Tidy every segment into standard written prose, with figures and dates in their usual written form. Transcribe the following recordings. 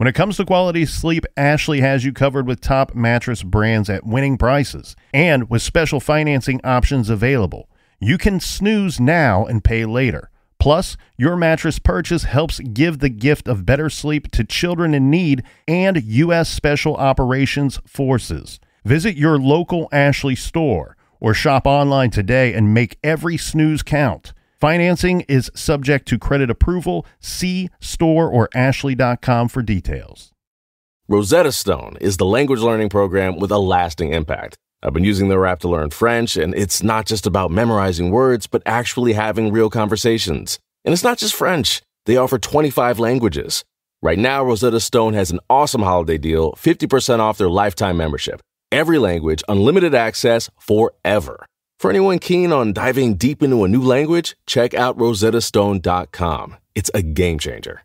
When it comes to quality sleep, Ashley has you covered with top mattress brands at winning prices and with special financing options available. You can snooze now and pay later. Plus, your mattress purchase helps give the gift of better sleep to children in need and U.S. Special Operations Forces. Visit your local Ashley store or shop online today and make every snooze count. Financing is subject to credit approval. See store or ashley.com for details. Rosetta Stone is the language learning program with a lasting impact. I've been using their app to learn French, and it's not just about memorizing words, but actually having real conversations. And it's not just French. They offer 25 languages. Right now, Rosetta Stone has an awesome holiday deal, 50% off their lifetime membership. Every language, unlimited access forever. For anyone keen on diving deep into a new language, check out rosettastone.com. It's a game changer.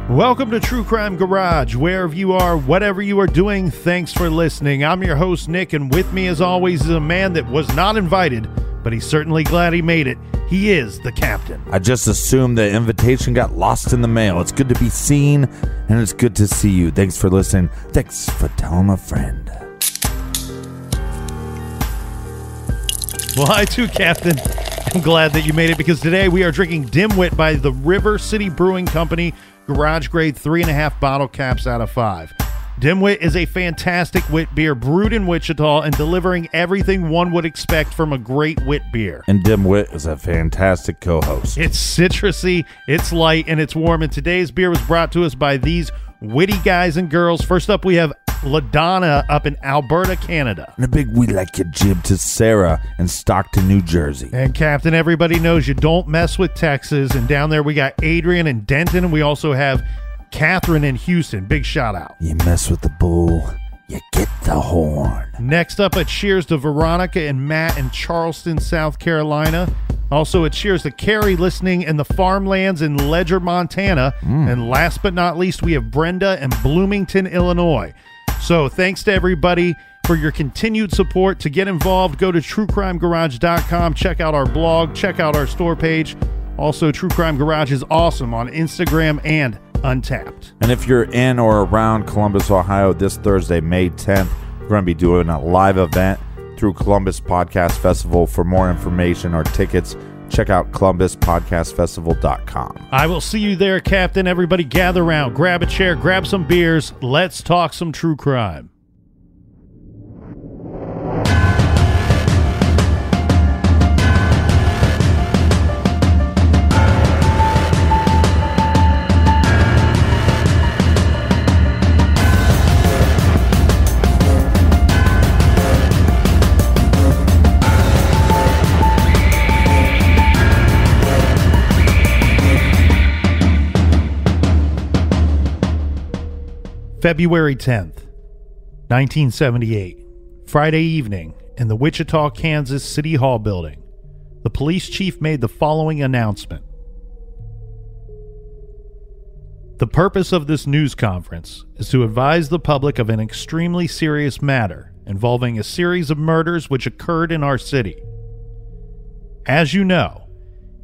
Welcome to True Crime Garage. Wherever you are, whatever you are doing, thanks for listening. I'm your host, Nick, and with me, as always, is a man that was not invited, but he's certainly glad he made it. He is the captain. I just assumed the invitation got lost in the mail. It's good to be seen, and it's good to see you. Thanks for listening. Thanks for telling a friend. Well, I too, Captain. I'm glad that you made it, because today we are drinking Dimwit by the River City Brewing Company, garage grade 3.5 bottle caps out of 5. Dimwit is a fantastic wit beer brewed in Wichita and delivering everything one would expect from a great wit beer. And Dimwit is a fantastic co-host. It's citrusy, it's light, and it's warm. And today's beer was brought to us by these witty guys and girls. First up, we have LaDonna up in Alberta, Canada. And a big we like your jib to Sarah in Stockton, New Jersey. And Captain, everybody knows you don't mess with Texas. And down there we got Adrian in Denton, and we also have Catherine in Houston. Big shout out. You mess with the bull, you get the horn. Next up, a cheers to Veronica and Matt in Charleston, South Carolina. Also, a cheers to Carrie listening in the farmlands in Ledger, Montana. And last but not least, we have Brenda in Bloomington, Illinois. So thanks to everybody for your continued support. To get involved, go to truecrimegarage.com. Check out our blog. Check out our store page. Also, True Crime Garage is awesome on Instagram and Untapped. And if you're in or around Columbus, Ohio, this Thursday, May 10th, we're going to be doing a live event through Columbus Podcast Festival. For more information or tickets, check out columbuspodcastfestival.com. I will see you there, Captain. Everybody gather around, grab a chair, grab some beers. Let's talk some true crime. February 10th, 1978, Friday evening in the Wichita, Kansas City Hall building, the police chief made the following announcement. The purpose of this news conference is to advise the public of an extremely serious matter involving a series of murders which occurred in our city. As you know,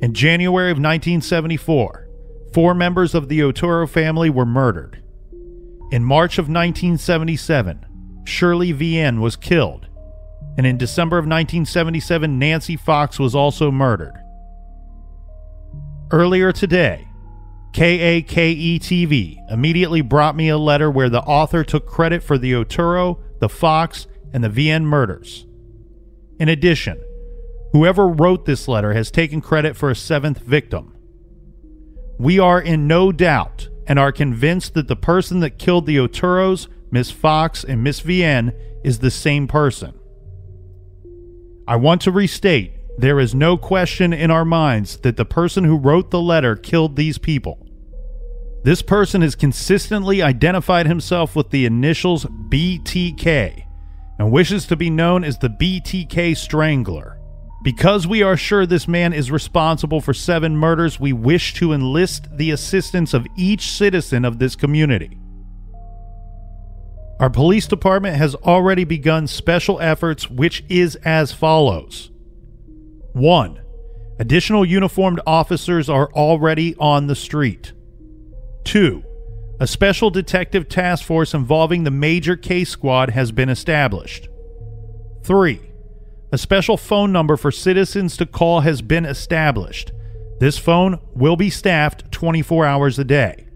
in January of 1974, 4 members of the Otero family were murdered. In March of 1977, Shirley Vienne was killed, and in December of 1977, Nancy Fox was also murdered. Earlier today, KAKE-TV immediately brought me a letter where the author took credit for the Otero, the Fox, and the Vienne murders. In addition, whoever wrote this letter has taken credit for a 7th victim. We are in no doubt and are convinced that the person that killed the Oteros, Miss Fox, and Miss Vienne is the same person. I want to restate, there is no question in our minds that the person who wrote the letter killed these people. This person has consistently identified himself with the initials BTK and wishes to be known as the BTK Strangler. Because we are sure this man is responsible for 7 murders, we wish to enlist the assistance of each citizen of this community. Our police department has already begun special efforts, which is as follows. 1. Additional uniformed officers are already on the street. 2. A special detective task force involving the major case squad has been established. 3. A special phone number for citizens to call has been established. This phone will be staffed 24 hours a day.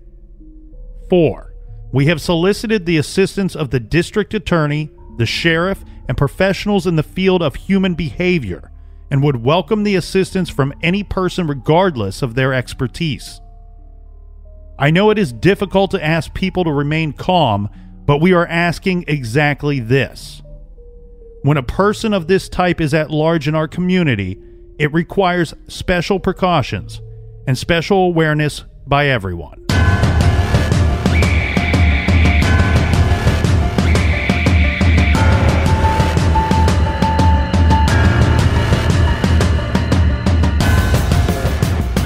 4. We have solicited the assistance of the district attorney, the sheriff, and professionals in the field of human behavior, and would welcome the assistance from any person regardless of their expertise. I know it is difficult to ask people to remain calm, but we are asking exactly this. When a person of this type is at large in our community, it requires special precautions and special awareness by everyone.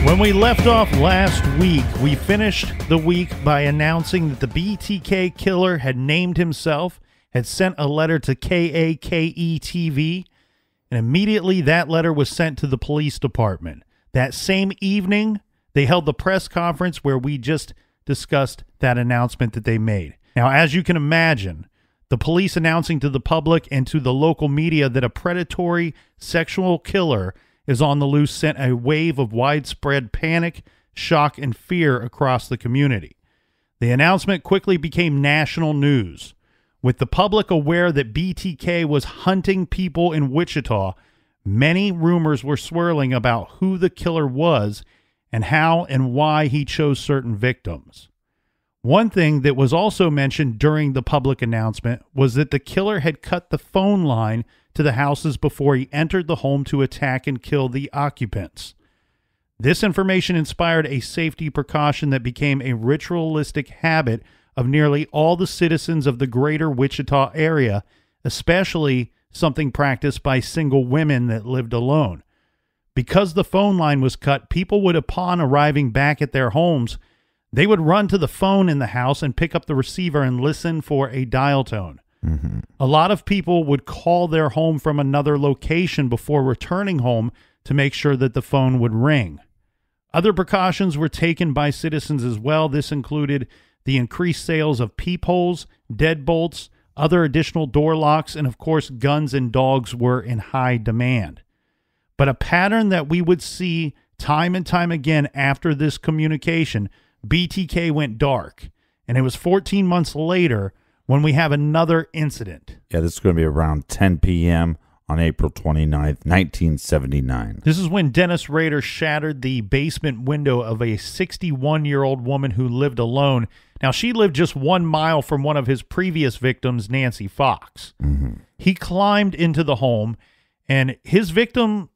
When we left off last week, we finished the week by announcing that the BTK killer had named himself, had sent a letter to KAKE-TV, and immediately that letter was sent to the police department. That same evening, they held the press conference where we just discussed that announcement that they made. Now, as you can imagine, the police announcing to the public and to the local media that a predatory sexual killer is on the loose sent a wave of widespread panic, shock, and fear across the community. The announcement quickly became national news. With the public aware that BTK was hunting people in Wichita, many rumors were swirling about who the killer was and how and why he chose certain victims. One thing that was also mentioned during the public announcement was that the killer had cut the phone line to the houses before he entered the home to attack and kill the occupants. This information inspired a safety precaution that became a ritualistic habit of nearly all the citizens of the greater Wichita area, especially something practiced by single women that lived alone. Because the phone line was cut, people would, upon arriving back at their homes, they would run to the phone in the house and pick up the receiver and listen for a dial tone. Mm-hmm. A lot of people would call their home from another location before returning home to make sure that the phone would ring. Other precautions were taken by citizens as well. This included the increased sales of peepholes, deadbolts, other additional door locks, and of course guns and dogs were in high demand. But a pattern that we would see time and time again after this communication, BTK went dark, and it was 14 months later when we have another incident. Yeah, this is going to be around 10 p.m. on April 29th, 1979. This is when Dennis Rader shattered the basement window of a 61-year-old woman who lived alone. Now, she lived just 1 mile from one of his previous victims, Nancy Fox. Mm-hmm. He climbed into the home, and his victim,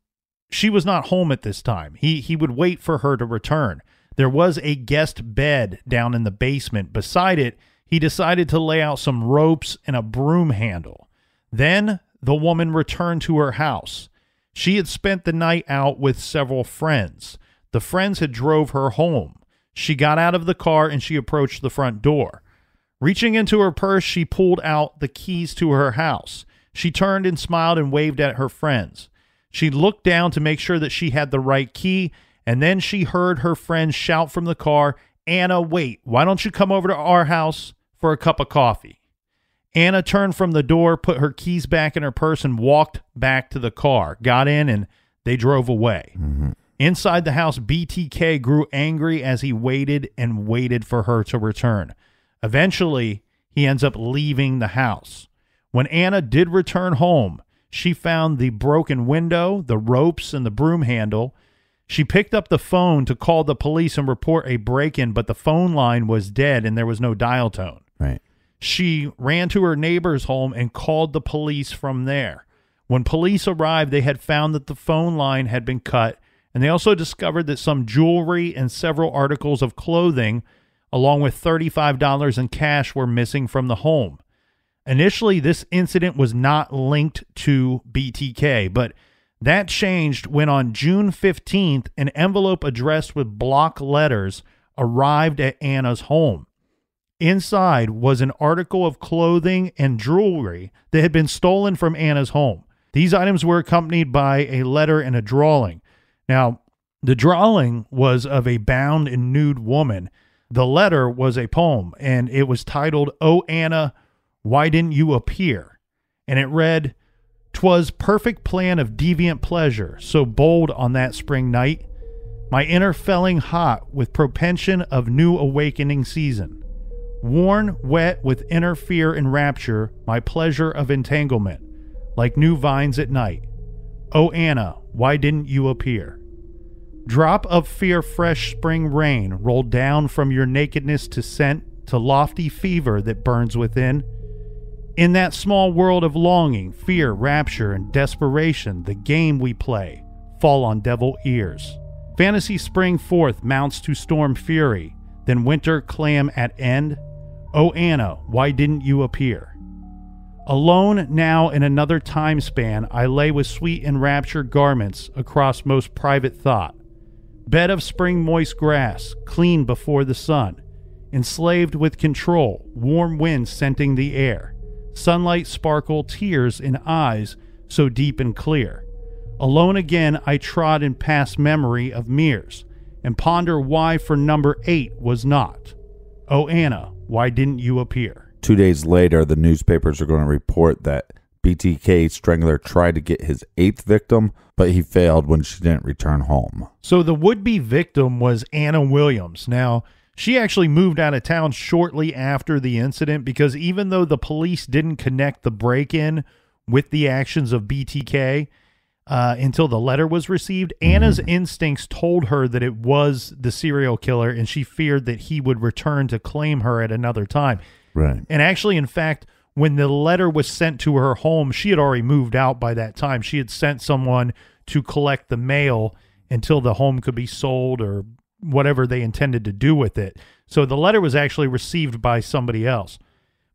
she was not home at this time. He would wait for her to return. There was a guest bed down in the basement. Beside it, he decided to lay out some ropes and a broom handle. Then the woman returned to her house. She had spent the night out with several friends. The friends had drove her home. She got out of the car and she approached the front door. Reaching into her purse, she pulled out the keys to her house. She turned and smiled and waved at her friends. She looked down to make sure that she had the right key, and then she heard her friends shout from the car, "Anna, wait, why don't you come over to our house for a cup of coffee?" Anna turned from the door, put her keys back in her purse, and walked back to the car, got in, and they drove away. Mm-hmm. Inside the house, BTK grew angry as he waited and waited for her to return. Eventually, he ends up leaving the house. When Anna did return home, she found the broken window, the ropes, and the broom handle. She picked up the phone to call the police and report a break-in, but the phone line was dead and there was no dial tone. Right. She ran to her neighbor's home and called the police from there. When police arrived, they had found that the phone line had been cut, and they also discovered that some jewelry and several articles of clothing, along with $35 in cash, were missing from the home. Initially, this incident was not linked to BTK, but that changed when on June 15th, an envelope addressed with block letters arrived at Anna's home. Inside was an article of clothing and jewelry that had been stolen from Anna's home. These items were accompanied by a letter and a drawing. Now, the drawing was of a bound and nude woman. The letter was a poem, and it was titled, "Oh, Anna, why didn't you appear?" And it read, "'Twas perfect plan of deviant pleasure, so bold on that spring night, my inner felling hot with propension of new awakening season. Worn, wet with inner fear and rapture, my pleasure of entanglement, like new vines at night. Oh, Anna, why didn't you appear? Drop of fear fresh spring rain rolled down from your nakedness to scent to lofty fever that burns within. In that small world of longing, fear, rapture, and desperation, the game we play fall on devil ears. Fantasy spring forth mounts to storm fury, then winter clam at end. Oh, Anna, why didn't you appear? Alone now in another time span, I lay with sweet enraptured garments across most private thought. Bed of spring moist grass, clean before the sun, enslaved with control, warm wind scenting the air, sunlight sparkle, tears in eyes so deep and clear. Alone again I trod in past memory of mirrors, and ponder why for number 8 was not. Oh, Anna, why didn't you appear? 2 days later, the newspapers are going to report that BTK Strangler tried to get his 8th victim, but he failed when she didn't return home. So the would-be victim was Anna Williams. Now, she actually moved out of town shortly after the incident because even though the police didn't connect the break-in with the actions of BTK until the letter was received, Anna's instincts told her that it was the serial killer, and she feared that he would return to claim her at another time. Right. And actually, in fact, when the letter was sent to her home, she had already moved out by that time. She had sent someone to collect the mail until the home could be sold or whatever they intended to do with it. So the letter was actually received by somebody else.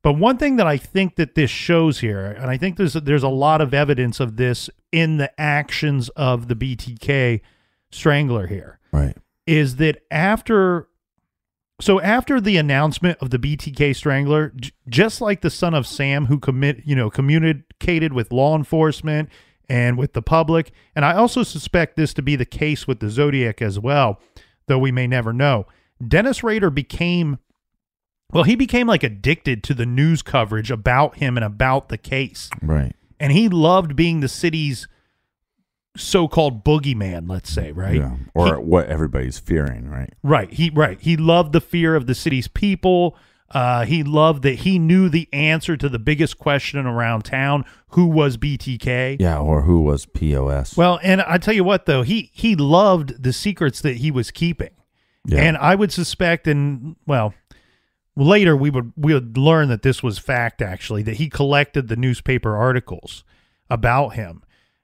But one thing that I think that this shows here, and I think there's a lot of evidence of this in the actions of the BTK Strangler here, right, is that after the announcement of the BTK Strangler, just like the son of Sam who communicated with law enforcement and with the public, and I also suspect this to be the case with the Zodiac as well, though we may never know, Dennis Rader became like addicted to the news coverage about him and about the case. Right. And he loved being the city's so-called boogeyman, let's say, right? Yeah. Or what everybody's fearing, right? Right. He loved the fear of the city's people. He loved that he knew the answer to the biggest question around town, who was BTK? Yeah, or who was POS? Well, and I tell you what, though, he loved the secrets that he was keeping. Yeah. And I would suspect, later we would learn that this was fact, actually, that he collected the newspaper articles about him.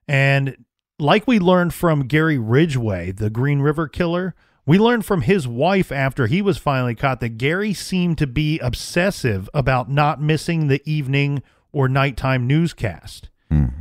And like we learned from Gary Ridgway, the Green River Killer, we learned from his wife after he was finally caught that Gary seemed to be obsessive about not missing the evening or nighttime newscast.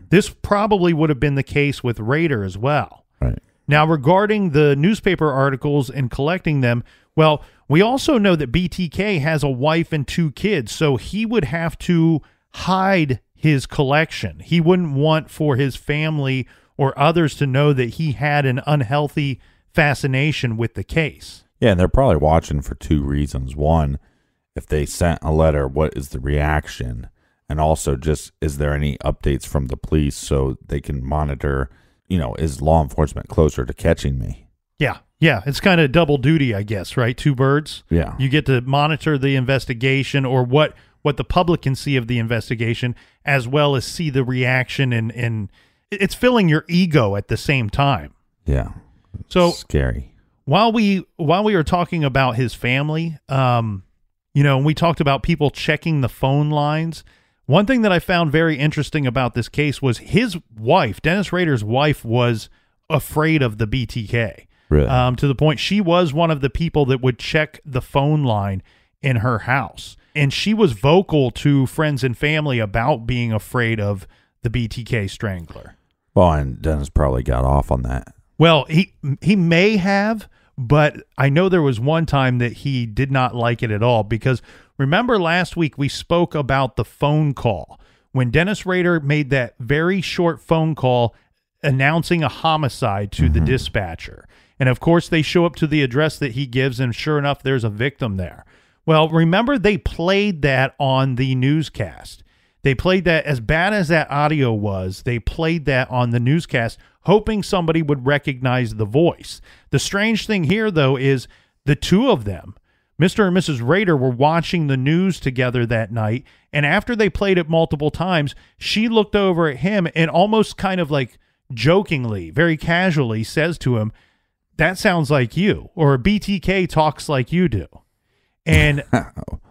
This probably would have been the case with Rader as well. Right. Now, regarding the newspaper articles and collecting them, well, we also know that BTK has a wife and 2 kids, so he would have to hide his collection. He wouldn't want for his family or others to know that he had an unhealthy fascination with the case. Yeah, and they're probably watching for 2 reasons. One, if they sent a letter, what is the reaction? And also just, is there any updates from the police so they can monitor, is law enforcement closer to catching me? Yeah, it's kind of double duty, I guess, right? 2 birds. Yeah. You get to monitor the investigation or what the public can see of the investigation, as well as see the reaction, and it's filling your ego at the same time. Yeah. So scary. While we were talking about his family, we talked about people checking the phone lines. One thing that I found very interesting about this case was his wife, Dennis Rader's wife, was afraid of the BTK. Really? To the point she was one of the people that would check the phone line in her house. And she was vocal to friends and family about being afraid of the BTK strangler. Well, and Dennis probably got off on that. Well, he may have, but I know there was one time that he did not like it at all, because remember last week we spoke about the phone call when Dennis Rader made that very short phone call announcing a homicide to the dispatcher. And of course they show up to the address that he gives, and sure enough, there's a victim there. Well, remember they played that on the newscast. They played that, as bad as that audio was, they played that on the newscast, hoping somebody would recognize the voice. The strange thing here, though, is the two of them, Mr. and Mrs. Rader, were watching the news together that night, and after they played it multiple times, she looked over at him and almost kind of like jokingly, very casually says to him, "That sounds like you," or "BTK talks like you do." And,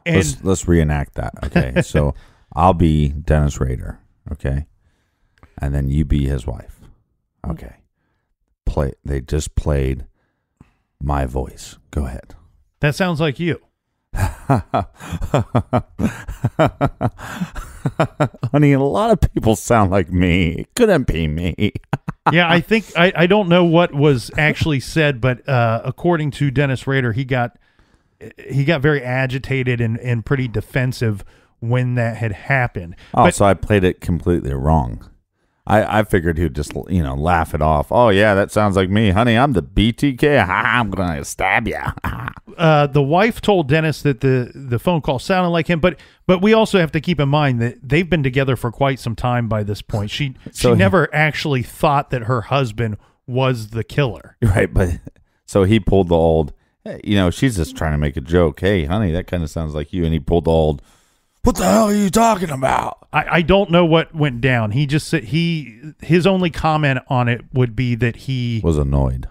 let's reenact that. Okay. So I'll be Dennis Rader. Okay. And then you be his wife. Okay. They just played my voice. Go ahead. "That sounds like you." Honey, a lot of people sound like me. It couldn't be me. Yeah, I think I don't know what was actually said, but according to Dennis Rader, he got very agitated and pretty defensive when that had happened. Oh, so I played it completely wrong. I figured he'd just laugh it off. Oh yeah, that sounds like me, honey. I'm the BTK. I'm gonna stab you. The wife told Dennis that the phone call sounded like him, but we also have to keep in mind that they've been together for quite some time by this point. She never actually thought that her husband was the killer. Right, but so he pulled the old, hey, she's just trying to make a joke. Hey, honey, that kind of sounds like you. And he pulled the old, what the hell are you talking about? I don't know what went down. He just said his only comment on it would be that he was annoyed.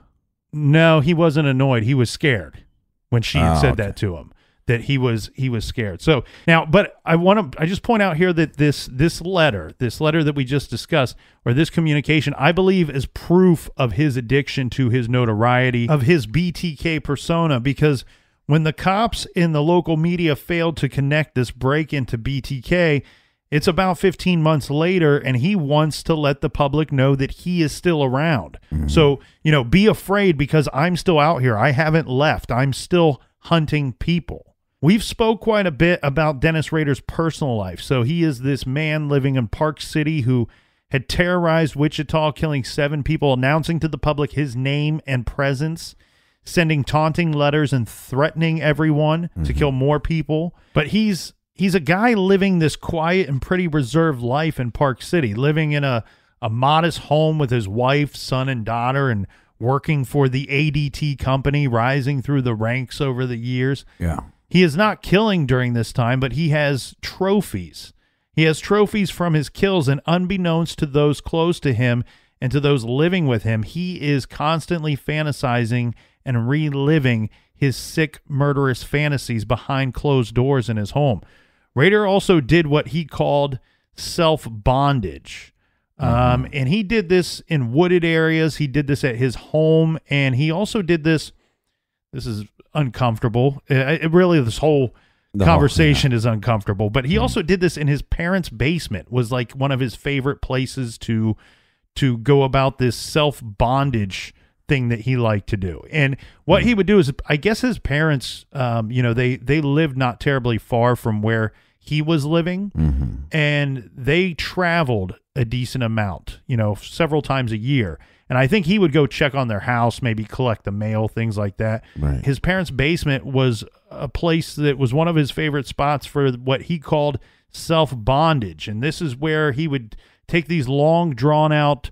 No, he wasn't annoyed. He was scared when she said that to him, that he was scared. So now, but I just point out here that this letter that we just discussed, or this communication, I believe is proof of his addiction to his notoriety, of his BTK persona, because when the cops in the local media failed to connect this break-in to BTK, it's about 15 months later, and he wants to let the public know that he is still around. Mm-hmm. So, be afraid, because I'm still out here. I haven't left. I'm still hunting people. We've spoke quite a bit about Dennis Rader's personal life. So he is this man living in Park City who had terrorized Wichita, killing 7 people, announcing to the public his name and presence, sending taunting letters and threatening everyone to kill more people. But he's a guy living this quiet and pretty reserved life in Park City, living in a modest home with his wife, son, and daughter, and working for the ADT company, rising through the ranks over the years. Yeah. He is not killing during this time, but he has trophies. He has trophies from his kills, and unbeknownst to those close to him and to those living with him, he is constantly fantasizing and reliving his sick, murderous fantasies behind closed doors in his home. Rader also did what he called self-bondage. And he did this in wooded areas. He did this at his home, and he also did this. This is uncomfortable. This whole conversation is uncomfortable. But he also did this in his parents' basement. Was like one of his favorite places to go about this self-bondage thing that he liked to do. And what he would do is, I guess his parents, they lived not terribly far from where he was living, and they traveled a decent amount, several times a year. And I think he would go check on their house, maybe collect the mail, things like that. Right. His parents' basement was a place that was one of his favorite spots for what he called self-bondage. And this is where he would take these long, drawn-out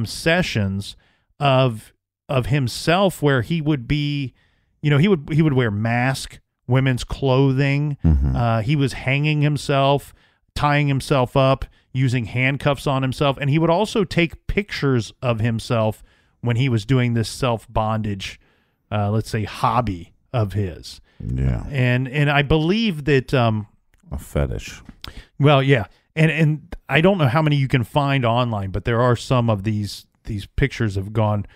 sessions of himself, where he would be, he would wear mask, women's clothing. He was hanging himself, tying himself up, using handcuffs on himself, and he would also take pictures of himself when he was doing this self-bondage, let's say, hobby of his. Yeah. And I believe that a fetish. Well, yeah. And I don't know how many you can find online, but there are some of these pictures have gone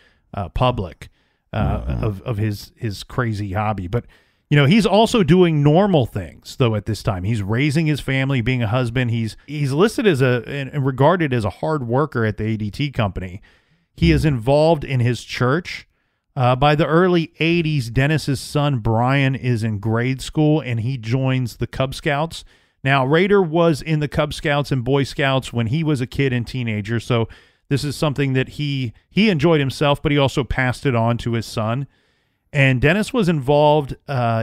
public of his crazy hobby. But he's also doing normal things though at this time. He's raising his family, being a husband. He's listed as and regarded as a hard worker at the ADT company. He is involved in his church. By the early 80s, Dennis's son Brian is in grade school and he joins the Cub Scouts. Now, Rader was in the Cub Scouts and Boy Scouts when he was a kid and teenager, so this is something that he enjoyed himself, but he also passed it on to his son. And Dennis was involved.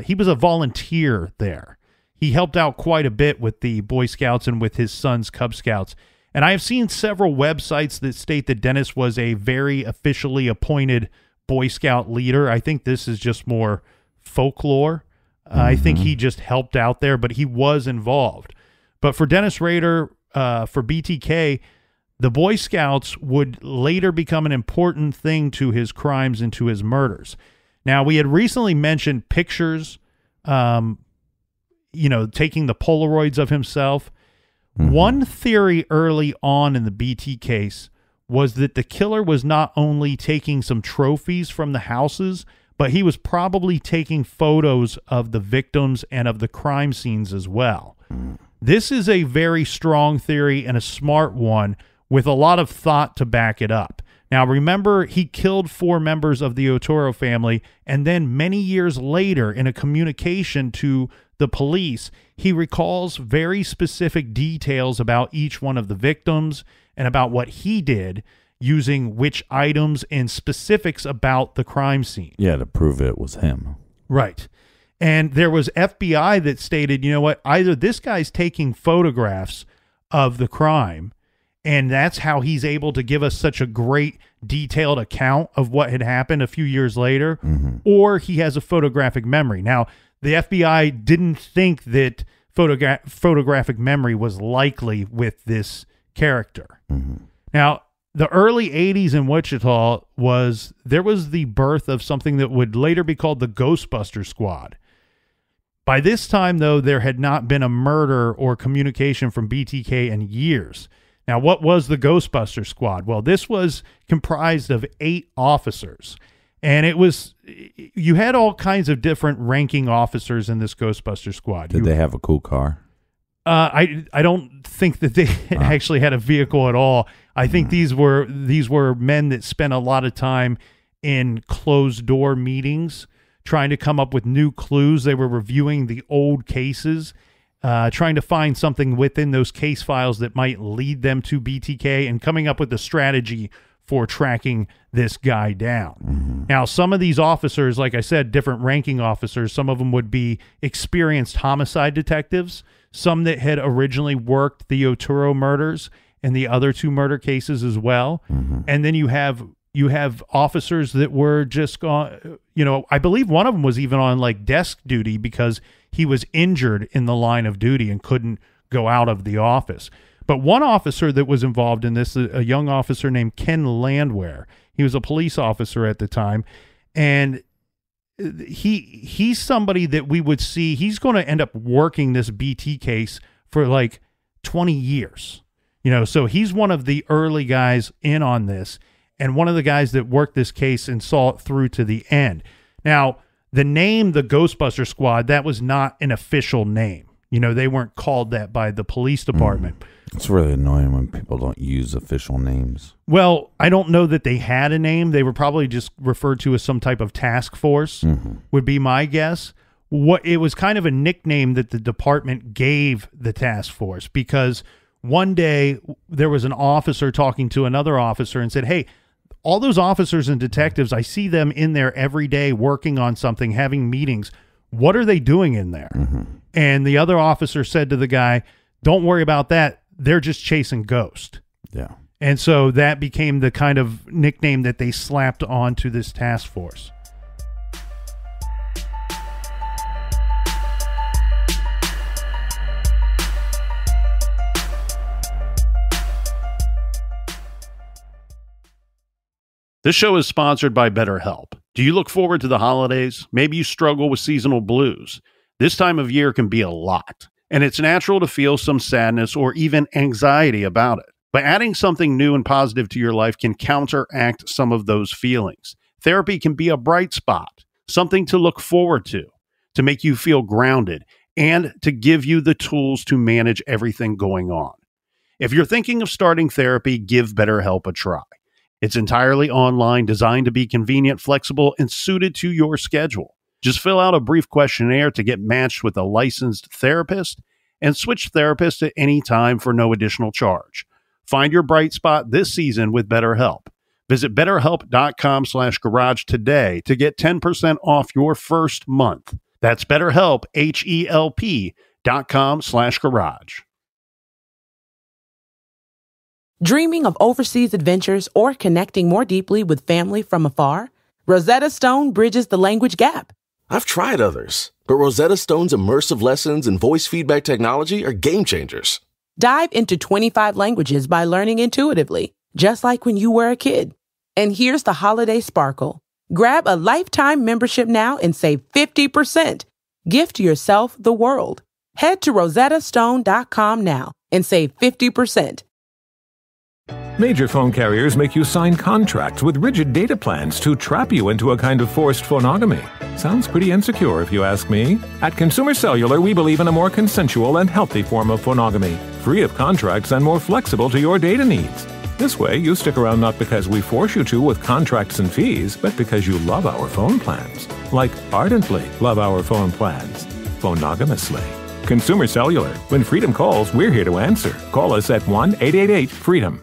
He was a volunteer there. He helped out quite a bit with the Boy Scouts and with his son's Cub Scouts. And I have seen several websites that state that Dennis was a very officially appointed Boy Scout leader. I think this is just more folklore. I think he just helped out there, but he was involved. But for Dennis Rader, for BTK, the Boy Scouts would later become an important thing to his crimes and to his murders. Now, we had recently mentioned pictures, taking the Polaroids of himself. One theory early on in the BT case was that the killer was not only taking some trophies from the houses, but he was probably taking photos of the victims and of the crime scenes as well. This is a very strong theory and a smart one with a lot of thought to back it up. Now, remember, he killed 4 members of the Otero family, and then many years later, in a communication to the police, he recalls very specific details about each one of the victims and about what he did, using which items and specifics about the crime scene. Yeah, to prove it was him. Right. And there was FBI that stated, you know what, either this guy's taking photographs of the crime, and that's how he's able to give us such a great detailed account of what had happened a few years later, or he has a photographic memory. Now, the FBI didn't think that photographic memory was likely with this character. Now, the early 80s in Wichita was the birth of something that would later be called the Ghostbuster Squad. By this time, though, there had not been a murder or communication from BTK in years. Now, what was the Ghostbuster Squad? Well, this was comprised of 8 officers, and you had all kinds of different ranking officers in this Ghostbuster Squad. Did they have a cool car? I don't think that they actually had a vehicle at all. I think these were men that spent a lot of time in closed door meetings trying to come up with new clues. They were reviewing the old cases, trying to find something within those case files that might lead them to BTK and coming up with a strategy for tracking this guy down. Now, some of these officers, like I said, different ranking officers, some of them would be experienced homicide detectives, some that had originally worked the Otero murders and the other 2 murder cases as well. And then you have officers that were just gone, I believe one of them was even on like desk duty because he was injured in the line of duty and couldn't go out of the office. But one officer that was involved in this, a young officer named Ken Landwehr, he was a police officer at the time, and he's somebody that we would see, he's going to end up working this BT case for like 20 years. So he's one of the early guys in on this, and one of the guys that worked this case and saw it through to the end. Now, the name, the Ghostbuster Squad, that was not an official name. They weren't called that by the police department. It's really annoying when people don't use official names. Well, I don't know that they had a name. They were probably just referred to as some type of task force, would be my guess. It was kind of a nickname that the department gave the task force, because one day there was an officer talking to another officer and said, hey, all those officers and detectives, I see them in there every day working on something, having meetings. What are they doing in there? And the other officer said to the guy, don't worry about that. They're just chasing ghosts. Yeah. And so that became the kind of nickname that they slapped onto this task force. This show is sponsored by BetterHelp. Do you look forward to the holidays? Maybe you struggle with seasonal blues. This time of year can be a lot. and it's natural to feel some sadness or even anxiety about it. But adding something new and positive to your life can counteract some of those feelings. Therapy can be a bright spot, something to look forward to make you feel grounded, and to give you the tools to manage everything going on. If you're thinking of starting therapy, give BetterHelp a try. It's entirely online, designed to be convenient, flexible, and suited to your schedule. Just fill out a brief questionnaire to get matched with a licensed therapist and switch therapists at any time for no additional charge. Find your bright spot this season with BetterHelp. Visit BetterHelp.com/garage today to get 10% off your first month. That's BetterHelp, HELP.com/garage. Dreaming of overseas adventures or connecting more deeply with family from afar? Rosetta Stone bridges the language gap. I've tried others, but Rosetta Stone's immersive lessons and voice feedback technology are game changers. Dive into 25 languages by learning intuitively, just like when you were a kid. And here's the holiday sparkle. Grab a lifetime membership now and save 50%. Gift yourself the world. Head to rosettastone.com now and save 50%. Major phone carriers make you sign contracts with rigid data plans to trap you into a kind of forced phonogamy. Sounds pretty insecure if you ask me. At Consumer Cellular, we believe in a more consensual and healthy form of phonogamy, free of contracts and more flexible to your data needs. This way, you stick around not because we force you to with contracts and fees, but because you love our phone plans. Like ardently love our phone plans. Phonogamously. Consumer Cellular. When freedom calls, we're here to answer. Call us at 1-888-FREEDOM.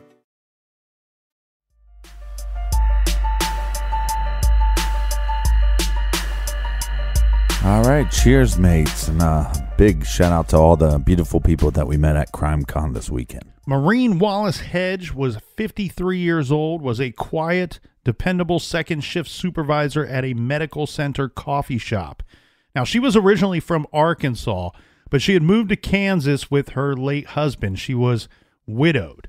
All right, cheers, mates, and big shout out to all the beautiful people that we met at CrimeCon this weekend. Maureen Wallace Hedge was 53 years old, was a quiet, dependable second shift supervisor at a medical center coffee shop. Now, she was originally from Arkansas, but she had moved to Kansas with her late husband. She was widowed.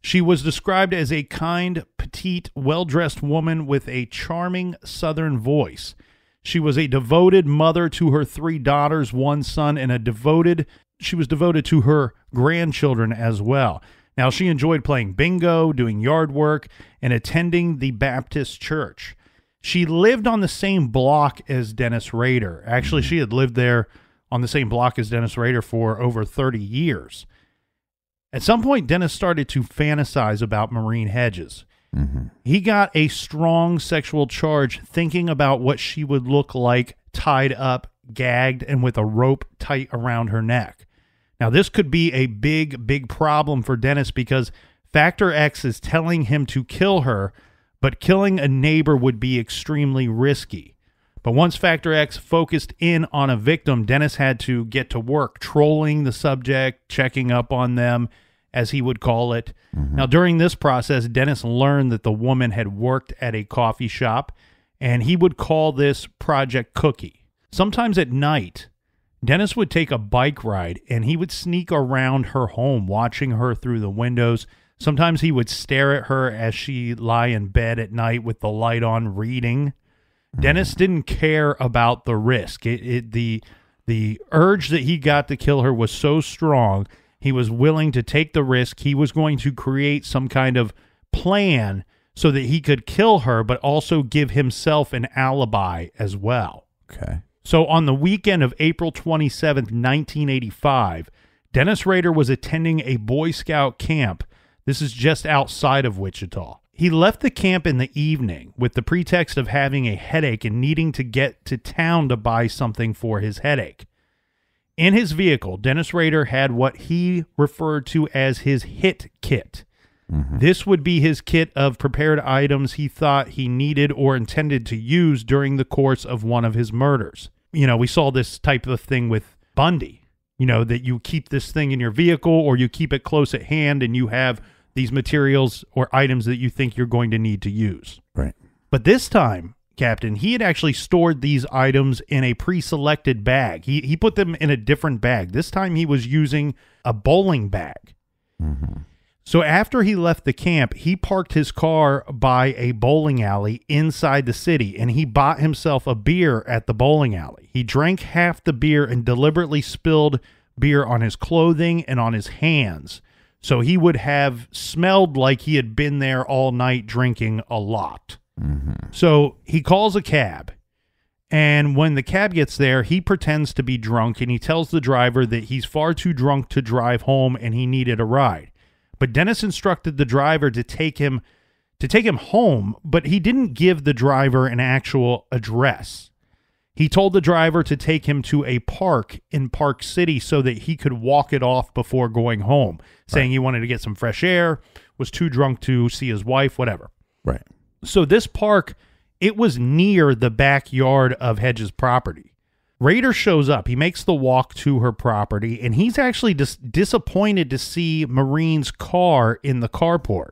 She was described as a kind, petite, well-dressed woman with a charming Southern voice. She was a devoted mother to her 3 daughters, 1 son, and she was devoted to her grandchildren as well. Now, she enjoyed playing bingo, doing yard work, and attending the Baptist church. She lived on the same block as Dennis Rader. Actually, she had lived there on the same block as Dennis Rader for over 30 years. At some point, Dennis started to fantasize about Maureen Hedges. Mm-hmm. He got a strong sexual charge thinking about what she would look like tied up, gagged, and with a rope tight around her neck. Now, this could be a big, big problem for Dennis because Factor X is telling him to kill her, but killing a neighbor would be extremely risky. But once Factor X focused in on a victim, Dennis had to get to work trolling the subject, checking up on them, as he would call it. Mm-hmm. Now, during this process, Dennis learned that the woman had worked at a coffee shop, and he would call this Project Cookie. Sometimes at night, Dennis would take a bike ride, and he would sneak around her home, watching her through the windows. Sometimes he would stare at her as she lie in bed at night with the light on, reading. Mm-hmm. Dennis didn't care about the risk. The urge that he got to kill her was so strong, he was willing to take the risk. He was going to create some kind of plan so that he could kill her, but also give himself an alibi as well. Okay. So on the weekend of April 27th, 1985, Dennis Rader was attending a Boy Scout camp. This is just outside of Wichita. He left the camp in the evening with the pretext of having a headache and needing to get to town to buy something for his headache. In his vehicle, Dennis Rader had what he referred to as his hit kit. Mm-hmm. This would be his kit of prepared items he thought he needed or intended to use during the course of one of his murders. You know, we saw this type of thing with Bundy, you know, that you keep this thing in your vehicle or you keep it close at hand and you have these materials or items that you think you're going to need to use. Right. But this time, Captain, he had actually stored these items in a pre-selected bag. He put them in a different bag. This time he was using a bowling bag. Mm-hmm. So after he left the camp, he parked his car by a bowling alley inside the city, and he bought himself a beer at the bowling alley. He drank half the beer and deliberately spilled beer on his clothing and on his hands. So he would have smelled like he had been there all night drinking a lot. So he calls a cab. And when the cab gets there, he pretends to be drunk, and he tells the driver that he's far too drunk to drive home and he needed a ride. But Dennis instructed the driver to take him home, but he didn't give the driver an actual address. He told the driver to take him to a park in Park City so that he could walk it off before going home, saying he wanted to get some fresh air, was too drunk to see his wife, whatever. Right. So this park, it was near the backyard of Hedges' property. Rader shows up. He makes the walk to her property, and he's actually disappointed to see Marine's car in the carport.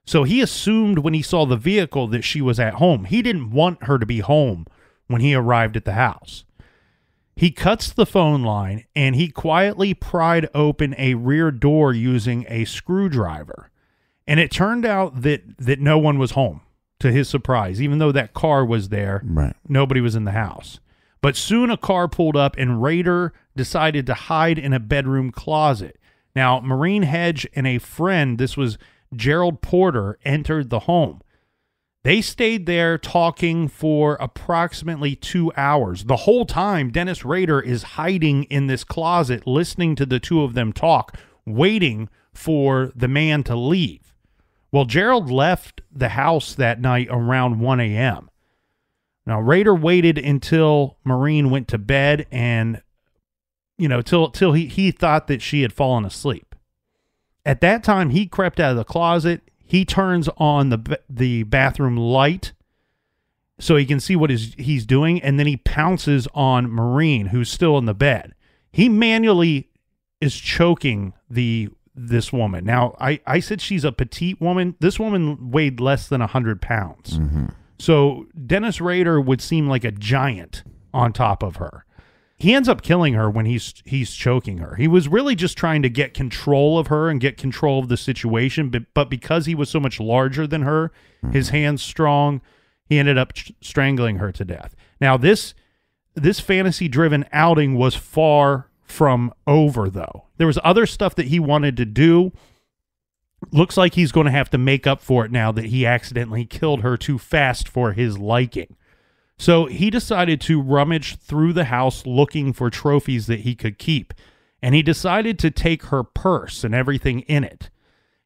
So he assumed when he saw the vehicle that she was at home. He didn't want her to be home when he arrived at the house. He cuts the phone line, and he quietly pried open a rear door using a screwdriver. And it turned out that no one was home, to his surprise. Even though that car was there, nobody was in the house. But soon a car pulled up, and Rader decided to hide in a bedroom closet. Now, Marine Hedge and a friend, this was Gerald Porter, entered the home. They stayed there talking for approximately 2 hours. The whole time, Dennis Rader is hiding in this closet, listening to the two of them talk, waiting for the man to leave. Well, Gerald left the house that night around 1 a.m. Now, Rader waited until Marine went to bed and, till he thought that she had fallen asleep. At that time, he crept out of the closet. He turns on the bathroom light so he can see what he's doing, and then he pounces on Marine, who's still in the bed. He manually is choking this woman. Now, I said she's a petite woman. This woman weighed less than 100 pounds. So Dennis Rader would seem like a giant on top of her. He ends up killing her when he's choking her. He was really just trying to get control of her and get control of the situation, but because he was so much larger than her, his hands strong, he ended up strangling her to death. Now, this fantasy-driven outing was far from over, though. There was other stuff that he wanted to do. Looks like he's going to have to make up for it now that he accidentally killed her too fast for his liking. So he decided to rummage through the house looking for trophies that he could keep, and he decided to take her purse and everything in it.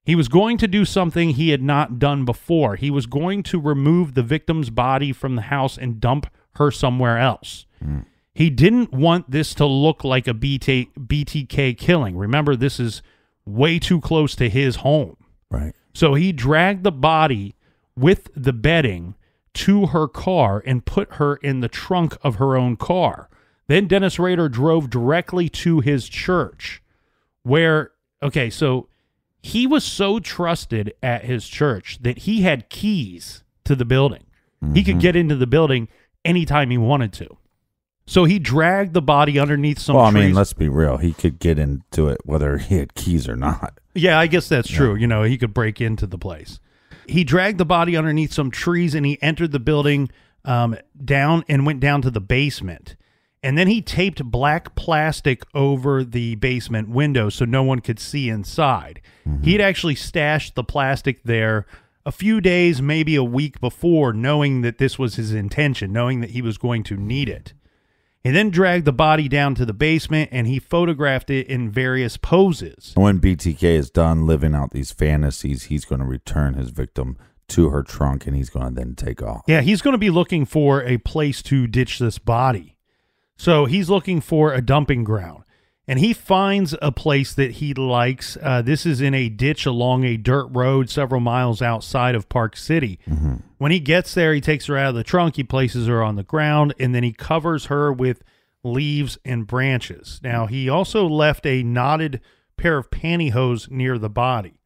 He was going to do something he had not done before. He was going to remove the victim's body from the house and dump her somewhere else. He didn't want this to look like a BTK killing. Remember, this is way too close to his home. Right. So he dragged the body with the bedding to her car and put her in the trunk of her own car. Then Dennis Rader drove directly to his church so he was so trusted at his church that he had keys to the building. He could get into the building anytime he wanted to. So he dragged the body underneath some trees. Well, I mean, let's be real. He could get into it whether he had keys or not. Yeah, I guess that's true. He could break into the place. He dragged the body underneath some trees, and he entered the building down and went down to the basement. And then he taped black plastic over the basement window so no one could see inside. He had actually stashed the plastic there a few days, maybe a week before, knowing that this was his intention, knowing that he was going to need it. He then dragged the body down to the basement, and he photographed it in various poses. When BTK is done living out these fantasies, he's going to return his victim to her trunk, and he's going to then take off. Yeah, he's going to be looking for a place to ditch this body. So he's looking for a dumping ground, and he finds a place that he likes. This is in a ditch along a dirt road several miles outside of Park City. When he gets there, he takes her out of the trunk, he places her on the ground, and then he covers her with leaves and branches. Now, he also left a knotted pair of pantyhose near the body.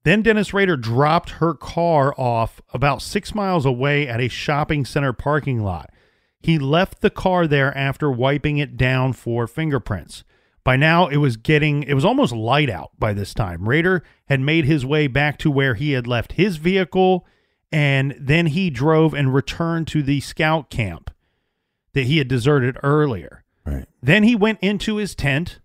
Then Dennis Rader dropped her car off about 6 miles away at a shopping center parking lot. He left the car there after wiping it down for fingerprints. By now, it was almost light out by this time. Rader had made his way back to where he had left his vehicle, and then he drove and returned to the scout camp that he had deserted earlier. Right. Then he went into his tent,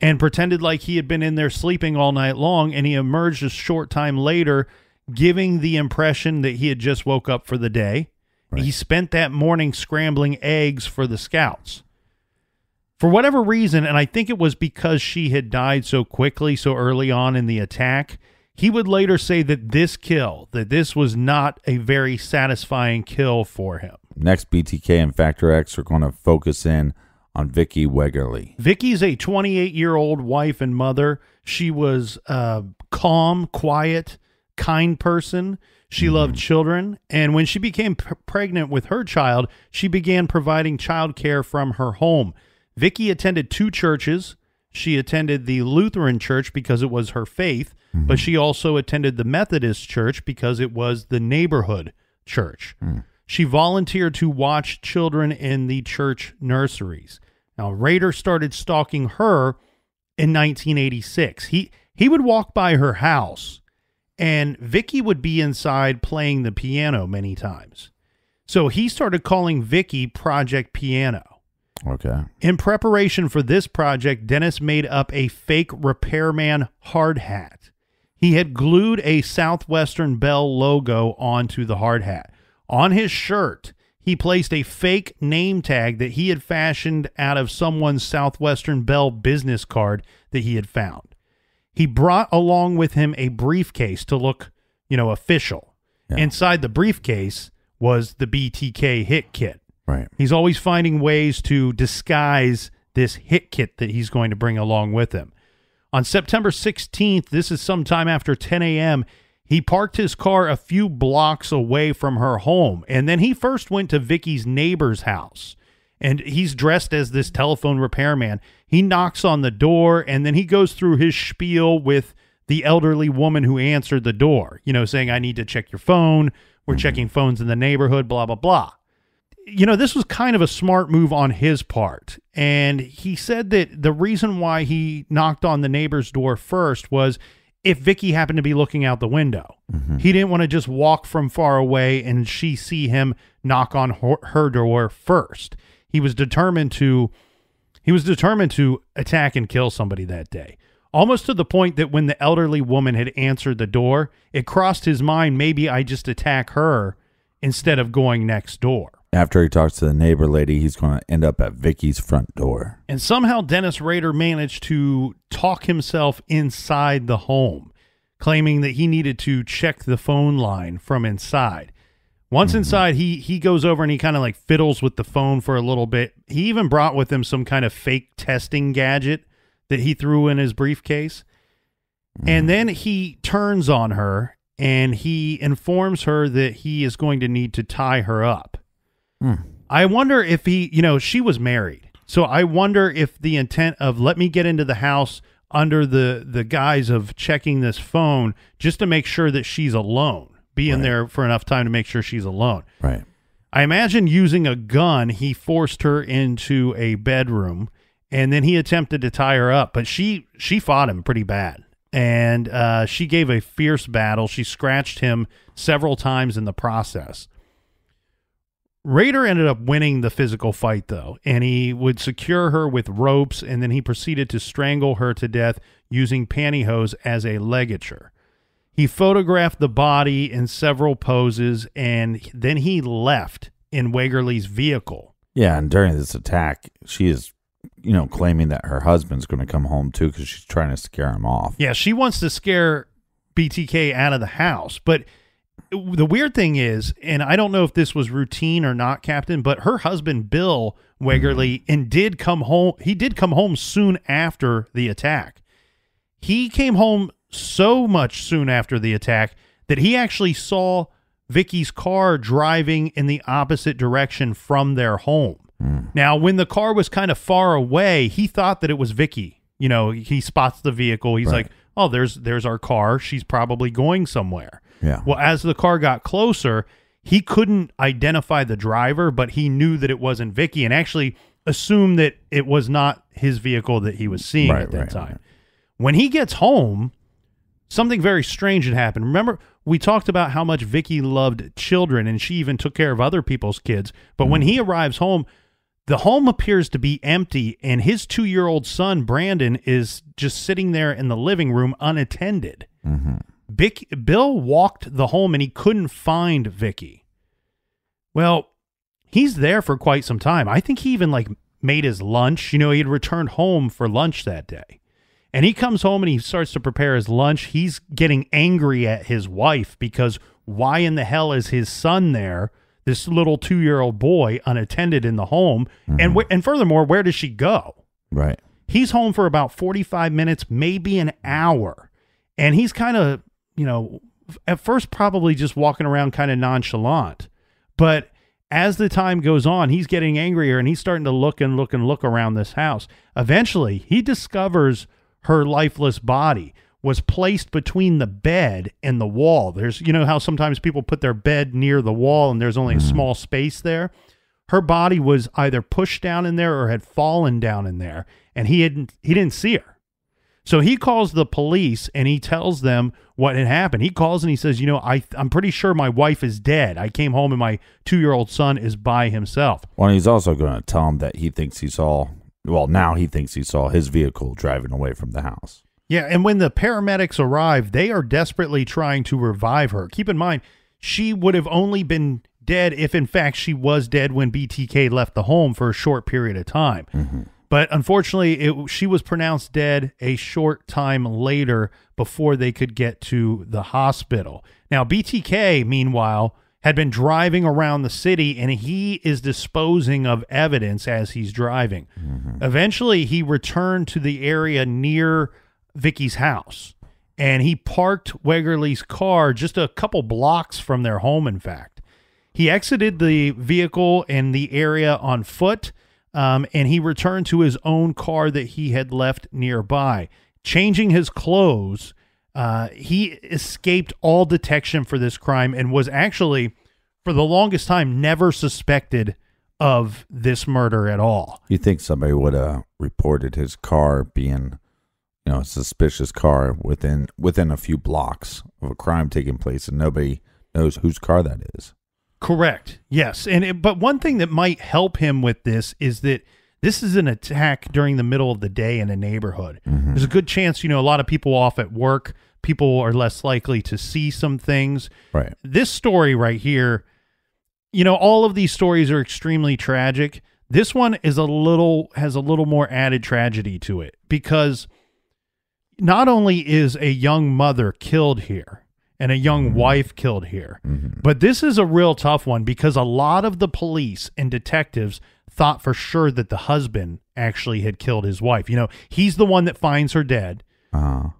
and pretended like he had been in there sleeping all night long, and he emerged a short time later, giving the impression that he had just woke up for the day. Right. He spent that morning scrambling eggs for the scouts. For whatever reason, and I think it was because she had died so quickly, so early on in the attack, he would later say that this was not a very satisfying kill for him. Next, BTK and Factor X are going to focus in on Vicky Wegerle. Vicky's a 28-year-old wife and mother. She was a calm, quiet, kind person. She loved children. And when she became pregnant with her child, she began providing child care from her home. Vicky attended 2 churches. She attended the Lutheran church because it was her faith, but she also attended the Methodist church because it was the neighborhood church. She volunteered to watch children in the church nurseries. Now, Rader started stalking her in 1986. He would walk by her house, and Vicky would be inside playing the piano many times. So he started calling Vicky Project Piano. Okay. In preparation for this project, Dennis made up a fake repairman hard hat. He had glued a Southwestern Bell logo onto the hard hat. On his shirt, he placed a fake name tag that he had fashioned out of someone's Southwestern Bell business card that he had found. He brought along with him a briefcase to look, official. Yeah. Inside the briefcase was the BTK hit kit. Right. He's always finding ways to disguise this hit kit that he's going to bring along with him. On September 16th, this is sometime after 10 a.m., he parked his car a few blocks away from her home, and then he first went to Vicky's neighbor's house, and he's dressed as this telephone repairman. He knocks on the door, and then he goes through his spiel with the elderly woman who answered the door, saying, I need to check your phone. We're checking phones in the neighborhood, blah, blah, blah. This was kind of a smart move on his part, and he said that the reason why he knocked on the neighbor's door first was if Vicky happened to be looking out the window. He didn't want to just walk from far away and she see him knock on her door first. He was determined to attack and kill somebody that day. Almost to the point that when the elderly woman had answered the door, it crossed his mind, maybe I just attack her instead of going next door. After he talks to the neighbor lady, he's going to end up at Vicky's front door. And somehow Dennis Rader managed to talk himself inside the home, claiming that he needed to check the phone line from inside. Once inside, he goes over and he kind of like fiddles with the phone for a little bit. He even brought with him some kind of fake testing gadget that he threw in his briefcase. And then he turns on her and he informs her that he is going to need to tie her up. I wonder if she was married. So I wonder if the intent of let me get into the house under the guise of checking this phone just to make sure that she's alone, be in there for enough time to make sure she's alone. Right. I imagine using a gun, he forced her into a bedroom and then he attempted to tie her up, but she fought him pretty bad. And she gave a fierce battle. She scratched him several times in the process. Rader ended up winning the physical fight, though, and he would secure her with ropes, and then he proceeded to strangle her to death using pantyhose as a ligature. He photographed the body in several poses, and then he left in Wegerle's vehicle. Yeah, and during this attack, she is, claiming that her husband's going to come home, too, because she's trying to scare him off. Yeah, she wants to scare BTK out of the house, but the weird thing is, and I don't know if this was routine or not, Captain, but her husband, Bill Wegerle, did come home soon after the attack. He came home so much soon after the attack that he actually saw Vicky's car driving in the opposite direction from their home. Now, when the car was kind of far away, he thought that it was Vicky. He spots the vehicle. He's like, oh, there's our car. She's probably going somewhere. Yeah. Well, as the car got closer, he couldn't identify the driver, but he knew that it wasn't Vicky and actually assumed that it was not his vehicle that he was seeing at that time. Right. When he gets home, something very strange had happened. Remember, we talked about how much Vicky loved children and she even took care of other people's kids. But when he arrives home, The home appears to be empty, and his 2-year-old son, Brandon, is just sitting there in the living room unattended. Bill walked the home, and he couldn't find Vicky. Well, he's there for quite some time. I think he even made his lunch. He had returned home for lunch that day. And he comes home and he starts to prepare his lunch. He's getting angry at his wife because why in the hell is his son there, this little 2-year-old boy, unattended in the home? And furthermore, where does she go? Right. He's home for about 45 minutes, maybe an hour. And he's kind of, at first probably just walking around kind of nonchalant. But as the time goes on, he's getting angrier and he's starting to look around this house. Eventually, he discovers her lifeless body was placed between the bed and the wall. There's, how sometimes people put their bed near the wall and there's only a small space there. Her body was either pushed down in there or had fallen down in there, and he didn't see her. So he calls the police and he tells them what had happened. He calls and he says, I'm pretty sure my wife is dead. I came home and my 2-year-old son is by himself. Well, he's also going to tell him that he thinks he saw his vehicle driving away from the house. Yeah, and when the paramedics arrive, they are desperately trying to revive her. Keep in mind, she would have only been dead if, in fact, she was dead when BTK left the home for a short period of time. But unfortunately, she was pronounced dead a short time later before they could get to the hospital. Now, BTK, meanwhile, had been driving around the city, and he is disposing of evidence as he's driving. Eventually, he returned to the area near Vicky's house, and he parked Wegerle's car just a couple blocks from their home, in fact. He exited the vehicle and the area on foot, and he returned to his own car that he had left nearby. Changing his clothes, he escaped all detection for this crime and was actually, for the longest time, never suspected of this murder at all. You think somebody would have reported his car being, a suspicious car within a few blocks of a crime taking place, and nobody knows whose car that is? Correct. Yes. But one thing that might help him with this is that this is an attack during the middle of the day in a neighborhood. There's a good chance, a lot of people off at work, people are less likely to see some things. Right. This story right here, all of these stories are extremely tragic. This one has a little more added tragedy to it, because not only is a young mother killed here and a young wife killed here, but this is a real tough one because a lot of the police and detectives thought for sure that the husband actually had killed his wife. He's the one that finds her dead.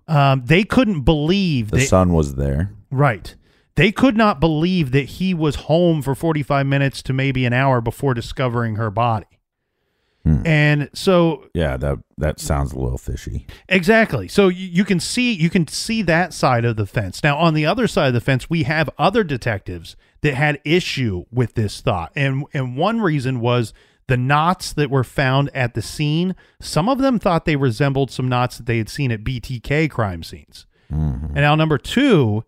They couldn't believe the son was there. Right. They could not believe that he was home for 45 minutes to maybe an hour before discovering her body. And so, yeah, that sounds a little fishy. Exactly. So you can see that side of the fence. Now, on the other side of the fence, we have other detectives that had issue with this thought. And one reason was the knots that were found at the scene. Some of them thought they resembled some knots that they had seen at BTK crime scenes. And now, number two,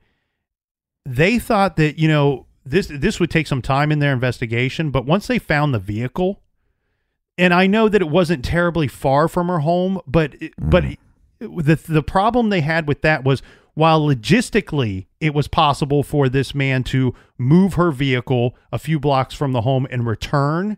they thought that, this would take some time in their investigation, but once they found the vehicle, and I know that it wasn't terribly far from her home, but the problem they had with that was, while logistically it was possible for this man to move her vehicle a few blocks from the home and return,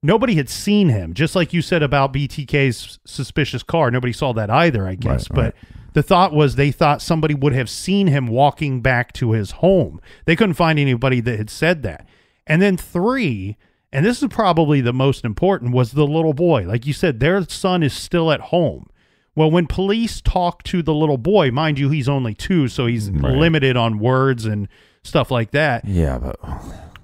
nobody had seen him. Just like you said about BTK's suspicious car, nobody saw that either, I guess. But the thought was they thought somebody would have seen him walking back to his home. They couldn't find anybody that had said that. And then three, and this is probably the most important, was the little boy. Like you said, their son is still at home. Well, when police talk to the little boy, mind you, he's only 2, so he's limited on words and stuff like that. Yeah,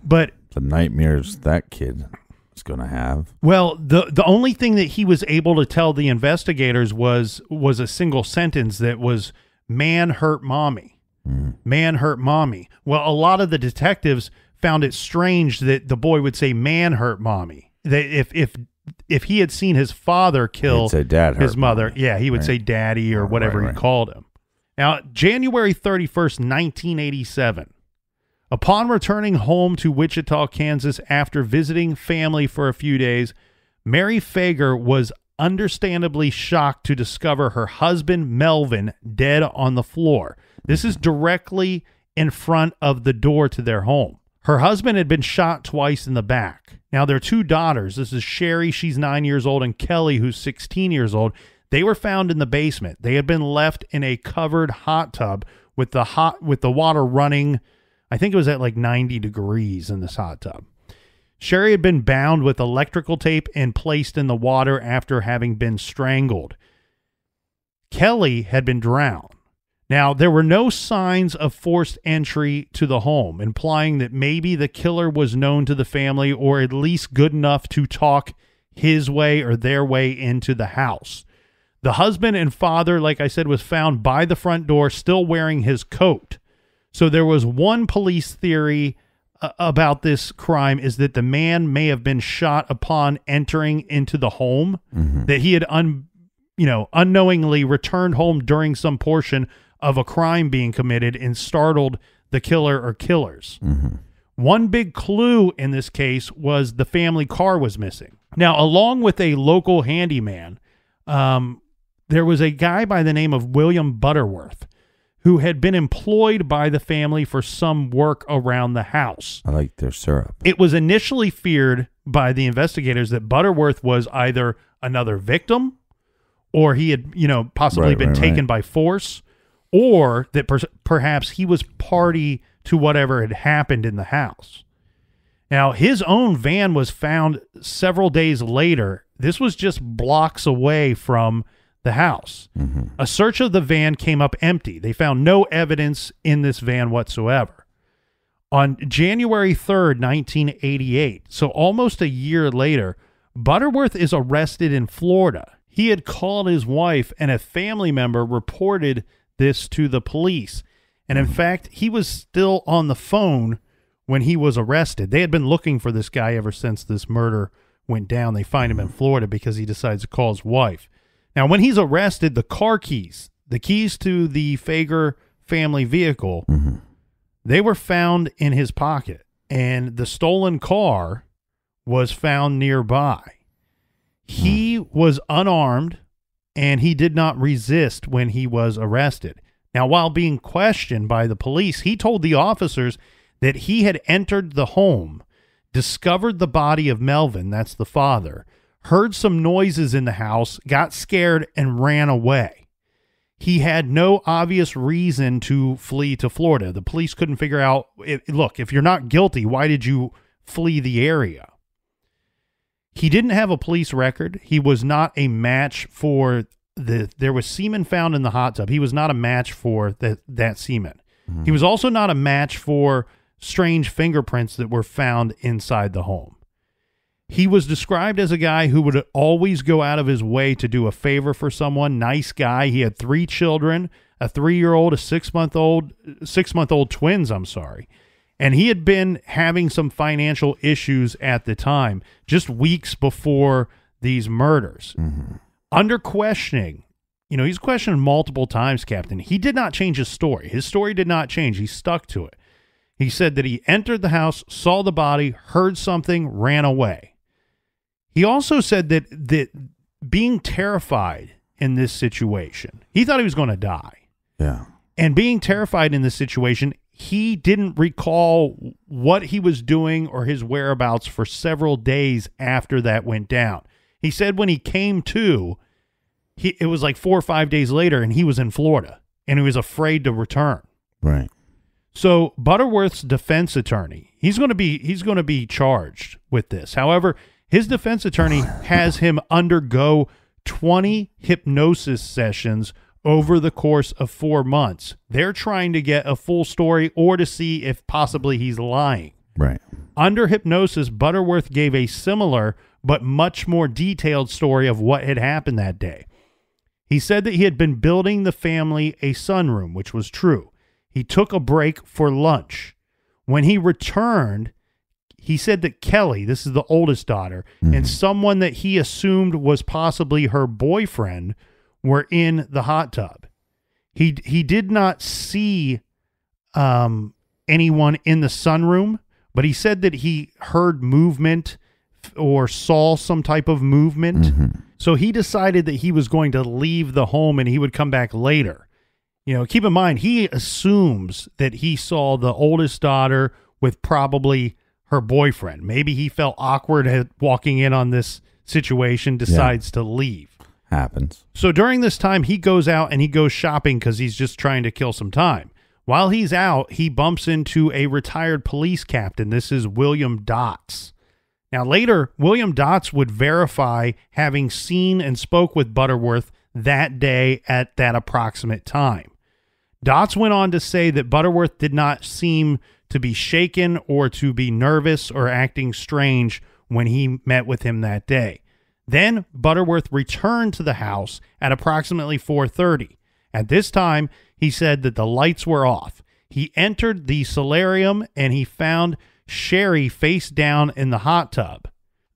but the nightmares that kid is going to have. Well, the only thing that he was able to tell the investigators was a single sentence that was, "Man hurt mommy. Man hurt mommy." Well, a lot of the detectives found it strange that the boy would say "man hurt mommy." That if he had seen his father kill his mother, mommy. He would say daddy or whatever he called him. Now, January 31st, 1987, upon returning home to Wichita, Kansas, after visiting family for a few days, Mary Fager was understandably shocked to discover her husband, Melvin, dead on the floor. This is directly in front of the door to their home. Her husband had been shot twice in the back. Now, their two daughters, this is Sherry, she's 9 years old, and Kelly, who's 16 years old, they were found in the basement. They had been left in a covered hot tub with the water running. I think it was at like 90 degrees in this hot tub. Sherry had been bound with electrical tape and placed in the water after having been strangled. Kelly had been drowned. Now, there were no signs of forced entry to the home, implying that maybe the killer was known to the family or at least good enough to talk his way or their way into the house. The husband and father, like I said, was found by the front door still wearing his coat. So there was one police theory about this crime, is that the man may have been shot upon entering into the home, that he had unknowingly returned home during some portion of a crime being committed and startled the killer or killers. One big clue in this case was the family car was missing. Now, along with a local handyman, there was a guy by the name of William Butterworth who had been employed by the family for some work around the house. I like their syrup. It was initially feared by the investigators that Butterworth was either another victim, or he had, possibly been taken by force, or that perhaps he was party to whatever had happened in the house. Now, his own van was found several days later. This was just blocks away from the house. A search of the van came up empty. They found no evidence in this van whatsoever. On January 3rd, 1988, so almost a year later, Butterworth is arrested in Florida. He had called his wife, and a family member reported this to the police. And in fact, he was still on the phone when he was arrested. They had been looking for this guy ever since this murder went down. They find him in Florida because he decides to call his wife. Now, when he's arrested, the car keys, the keys to the Fager family vehicle, they were found in his pocket, and the stolen car was found nearby. He was unarmed, and he did not resist when he was arrested. Now, while being questioned by the police, he told the officers that he had entered the home, discovered the body of Melvin, that's the father, heard some noises in the house, got scared, and ran away. He had no obvious reason to flee to Florida. The police couldn't figure out, look, if you're not guilty, why did you flee the area? He didn't have a police record. He was not a match for there was semen found in the hot tub. He was not a match for that semen. He was also not a match for strange fingerprints that were found inside the home. He was described as a guy who would always go out of his way to do a favor for someone. Nice guy. He had 3 children, a 3-year-old, a 6-month-old twins, And he had been having some financial issues at the time, just weeks before these murders. Under questioning, he's questioned multiple times, Captain. He did not change his story. His story did not change. He stuck to it. He said that he entered the house, saw the body, heard something, ran away. He also said that being terrified in this situation, he thought he was going to die. Yeah. And being terrified in this situation, he didn't recall what he was doing or his whereabouts for several days after that went down. He said when he came to, it was like 4 or 5 days later, and he was in Florida, and he was afraid to return. Right. So Butterworth's defense attorney, he's going to be charged with this. However, his defense attorney has him undergo 20 hypnosis sessions over the course of 4 months. They're trying to get a full story or to see if possibly he's lying. Right. Under hypnosis, Butterworth gave a similar but much more detailed story of what had happened that day. He said that he had been building the family a sunroom, which was true. He took a break for lunch. When he returned, he said that Kelly, this is the oldest daughter, and someone that he assumed was possibly her boyfriend were in the hot tub. He did not see anyone in the sunroom, but he said that he heard movement, or saw some type of movement. So he decided that he was going to leave the home and he would come back later. Keep in mind, he assumes that he saw the oldest daughter with probably her boyfriend. Maybe he felt awkward at walking in on this situation, decides to leave. Happens. So during this time, he goes out and he goes shopping because he's just trying to kill some time. While he's out, he bumps into a retired police captain. This is William Dotz. Now later, William Dotz would verify having seen and spoke with Butterworth that day at that approximate time. Dotz went on to say that Butterworth did not seem to be shaken or to be nervous or acting strange when he met with him that day. Then Butterworth returned to the house at approximately 4:30. At this time, he said that the lights were off. He entered the solarium and he found Sherry face down in the hot tub.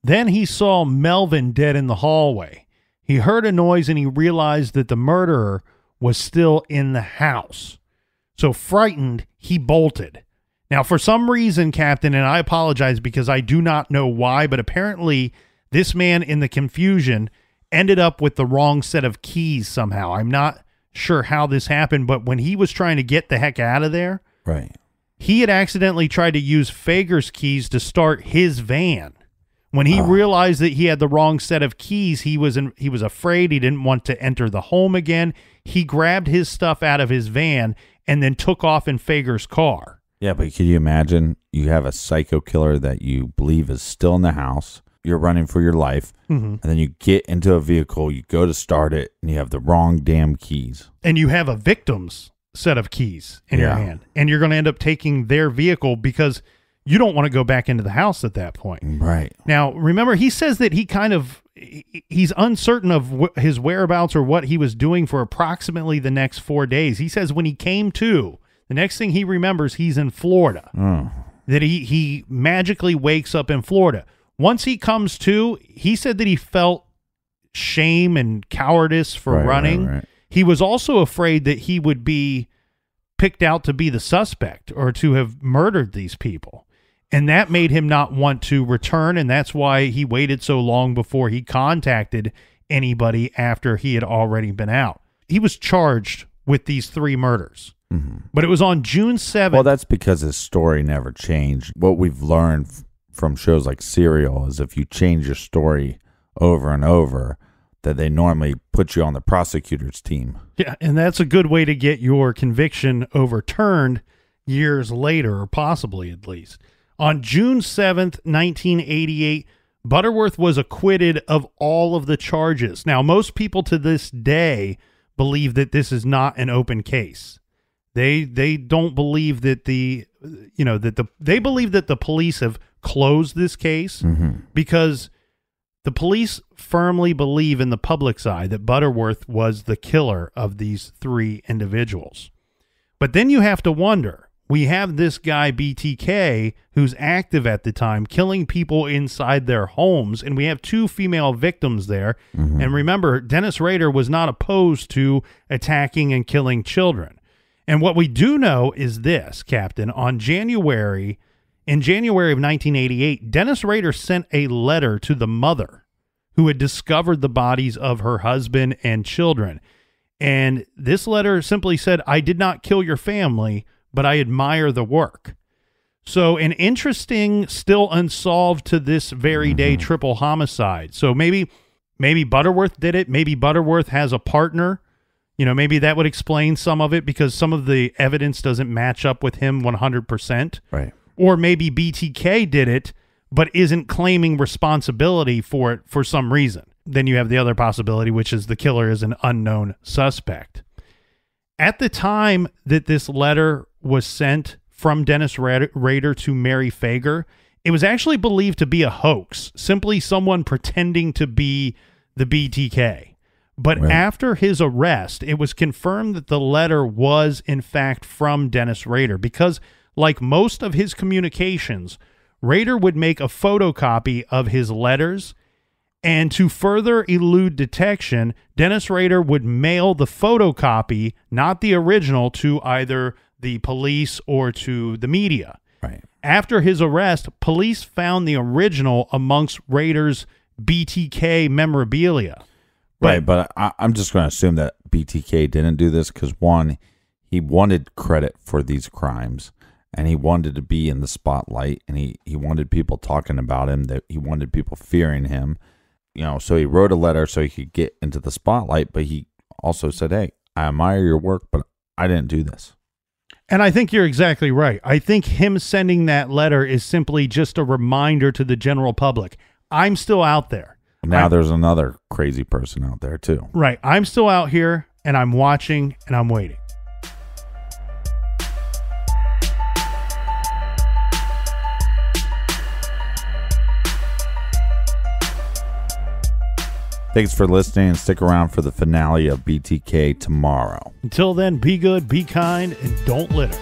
Then he saw Melvin dead in the hallway. He heard a noise and he realized that the murderer was still in the house. So frightened, he bolted. Now, for some reason, Captain, and I apologize because I do not know why, but apparently this man in the confusion ended up with the wrong set of keys somehow. I'm not sure how this happened, but when he was trying to get the heck out of there, right, he had accidentally tried to use Fager's keys to start his van. When he realized that he had the wrong set of keys, he was afraid. He didn't want to enter the home again. He grabbed his stuff out of his van and then took off in Fager's car. Yeah, but can you imagine you have a psycho killer that you believe is still in the house, you're running for your life, and then you get into a vehicle, you go to start it, and you have the wrong damn keys. And you have a victim's set of keys in your hand, and you're going to end up taking their vehicle because you don't want to go back into the house at that point. Right. Now, remember, he says that he's uncertain of his whereabouts or what he was doing for approximately the next 4 days. He says when he came to, the next thing he remembers, he's in Florida. That he magically wakes up in Florida. Once he comes to, he said that he felt shame and cowardice for running. Right. He was also afraid that he would be picked out to be the suspect or to have murdered these people. And that made him not want to return, and that's why he waited so long before he contacted anybody after he had already been out. He was charged with these 3 murders. But it was on June 7th. Well, that's because his story never changed. What we've learned from shows like Serial is if you change your story over and over, that they normally put you on the prosecutor's team. Yeah, and that's a good way to get your conviction overturned years later, or possibly at least. On June 7th, 1988, Butterworth was acquitted of all of the charges. Now, most people to this day believe that this is not an open case. They don't believe that they believe that the police have closed this case because the police firmly believe in the public's eye that Butterworth was the killer of these 3 individuals. But then you have to wonder, we have this guy BTK who's active at the time, killing people inside their homes, and we have 2 female victims there. And remember, Dennis Rader was not opposed to attacking and killing children. And what we do know is this, Captain. In January of 1988, Dennis Rader sent a letter to the mother who had discovered the bodies of her husband and children. And this letter simply said, "I did not kill your family, but I admire the work." So an interesting, still unsolved to this very day triple homicide. So maybe Butterworth did it. Maybe Butterworth has a partner. Maybe that would explain some of it because some of the evidence doesn't match up with him 100%. Right. Or maybe BTK did it, but isn't claiming responsibility for it for some reason. Then you have the other possibility, which is the killer is an unknown suspect. At the time that this letter was sent from Dennis Rader to Mary Fager, it was actually believed to be a hoax, simply someone pretending to be the BTK. But after his arrest, it was confirmed that the letter was, in fact, from Dennis Rader because, like most of his communications, Rader would make a photocopy of his letters, and to further elude detection, Dennis Rader would mail the photocopy, not the original, to either the police or to the media. Right. After his arrest, police found the original amongst Rader's BTK memorabilia. But I'm just going to assume that BTK didn't do this because, one, he wanted credit for these crimes, and he wanted to be in the spotlight, and he wanted people talking about him, that he wanted people fearing him. So he wrote a letter so he could get into the spotlight, but he also said, hey, I admire your work, but I didn't do this. And I think you're exactly right. I think him sending that letter is simply just a reminder to the general public. I'm still out there. Now there's another crazy person out there too. Right. I'm still out here, and I'm watching, and I'm waiting. Thanks for listening, and stick around for the finale of BTK tomorrow. Until then, be good, be kind, and don't litter.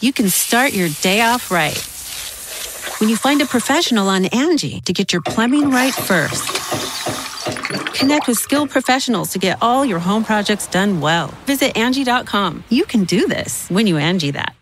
You can start your day off right when you find a professional on Angie to get your plumbing right first. Connect with skilled professionals to get all your home projects done well. Visit Angie.com. You can do this when you Angie that.